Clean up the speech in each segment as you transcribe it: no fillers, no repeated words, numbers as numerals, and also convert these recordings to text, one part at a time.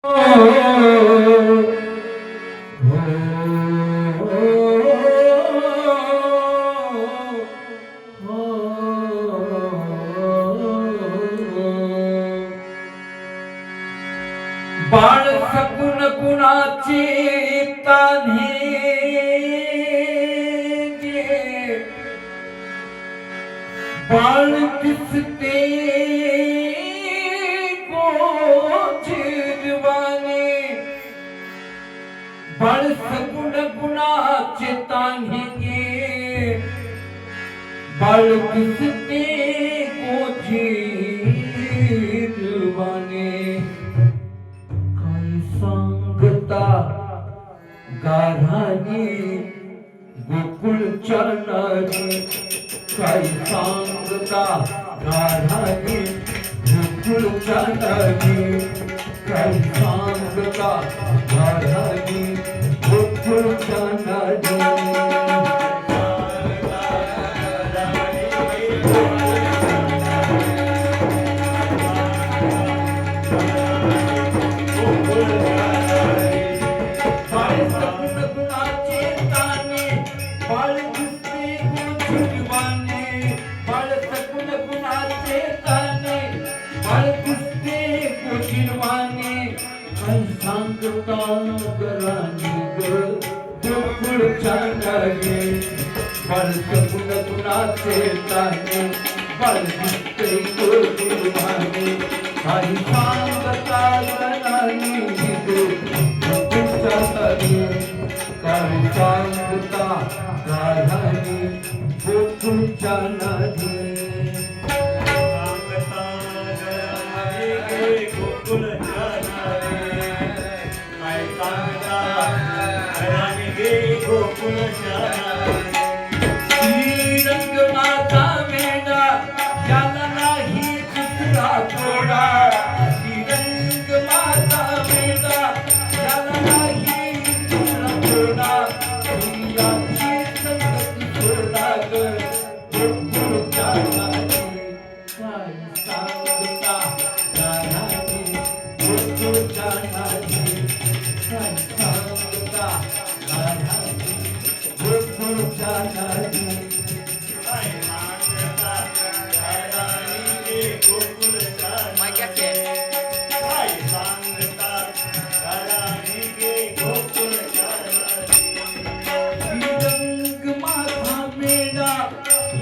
बाळ सकुन कुणाचे तान्हे गे, बाळ दिसते गोजिरवाने, बाळ सकुन कुणाचे तान्हे गे, बाळ दिसते गोजिरवाने. सांगता गाराने गोकुळच्या नारी, काही सांगता गाराने गोकुळच्या नारी, काही सांगता गाराने गोकुळच्या नारी. सांगता गराने गोकुळच्या नारी, बाळ सकुन कुणाचे तान्हे, बाळ दिसते गोजिरवाने. काही सांगता गराने गोकुळच्या नारी, काही सांगता गराने गोकुळच्या नारी. श्रीरंग माझा मेंढा याला नाही दुसरा जोडा, श्रीरंग माझा मेंढा याला नाही दुसरा जोडा. याची संगती सोडा ग गोकुळच्या नारी, काही सांगता गाराने गोकुळच्या नारी, काही सांगता गाराने गोकुळच्या नारी. श्रीरंग माझा मेंढा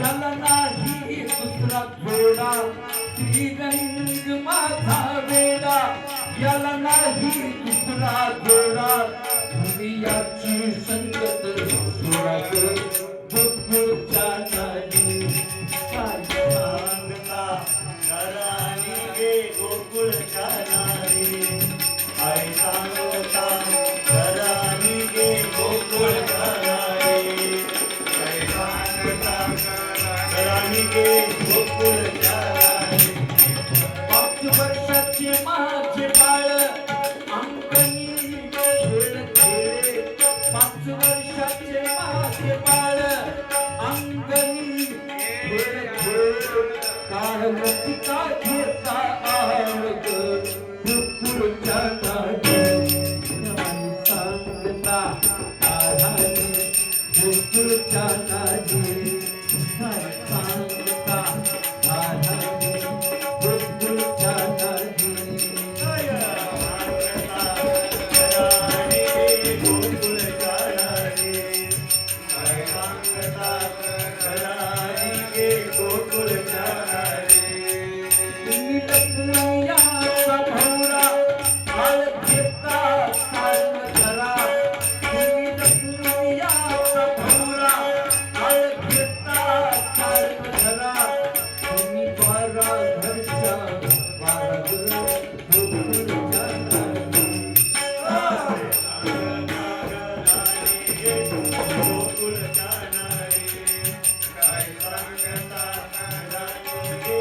याला नाही दुसरा जोडा, श्रीरंग माझा मेंढा याला नाही दुसरा जोडा. याची संगत सोडा ग गोकुळच्या नारी, काही सांगता गराने गे गोकुळच्या नारी, काही सांगता गराने गे गोकुळच्या नारी, काही सांगता गराने गे गोकुळच्या नारी. 5 वर्षाचे माझे बाळ अंगणी खेळ खेळे, 5 वर्षाचे माझे बाळ अंगणी खेळ खेळे. काळमतिका घेता आळ ग गोकुळच्या नारी, काही सांगता गाराने गोकुळच्या नारी, काही सांगता गाराने गोकुळच्या नारी. तुम्ही लपवण्याचा भोवरा आळ घेता साल धरा, तुम्ही लपवण्याचा भोवरा आळ घेता साल धरा. तुम्ही बारा घरच्या बारा ग गोकुळच्या नारी, गोकुळच्या नारी, काही सांगता गराने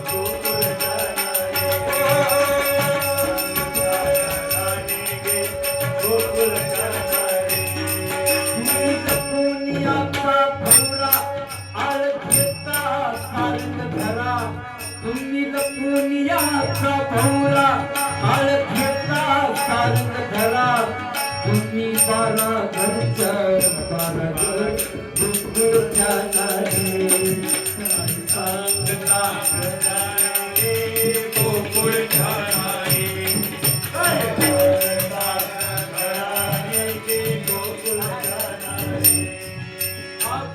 गोकुळच्या नारी, गोकुळच्या नारी. तुम्ही लपवण्याचा भोवरा आळ घेता साल धरा, तुम्ही लपवण्याचा भोवरा आळ घेता सारंग धरा तुम्ही 12 घरच्या 12 घर गोकुळच्या नारी सांगता घराणे गोकुळच्या नारी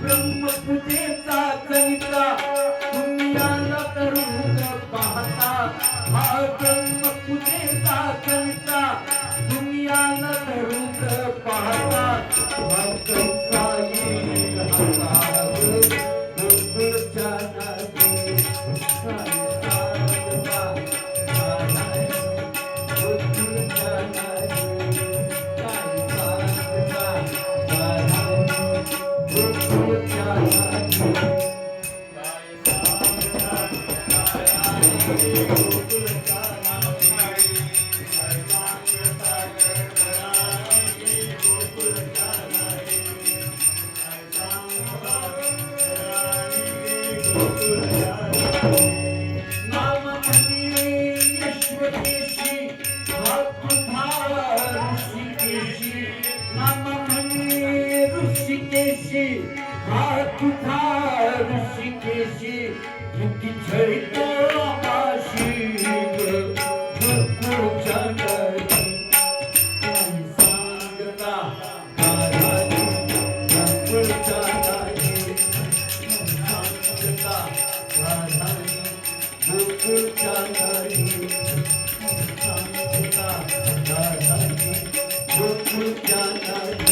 ब्रह्मपूजेचा कविता तुम्ही आला तर पाहता हा ब्रह्मपूजेचा कविता तुम्ही आला तर पाहता भक्तांचा येईल हाता गोकुळच्या नारी गोकुळच्या नारी नाम ऋषिकेशी नाम ऋषिकेशी तुझा ऋषिकेशी तुझी झळतो आकाशी गोकुळच्या नारी काही सांगता गाराणी गोकुळच्या नारी सांगता गाराणी गोकुळच्या नारी सांगता गाराणी गोकुळच्या नारी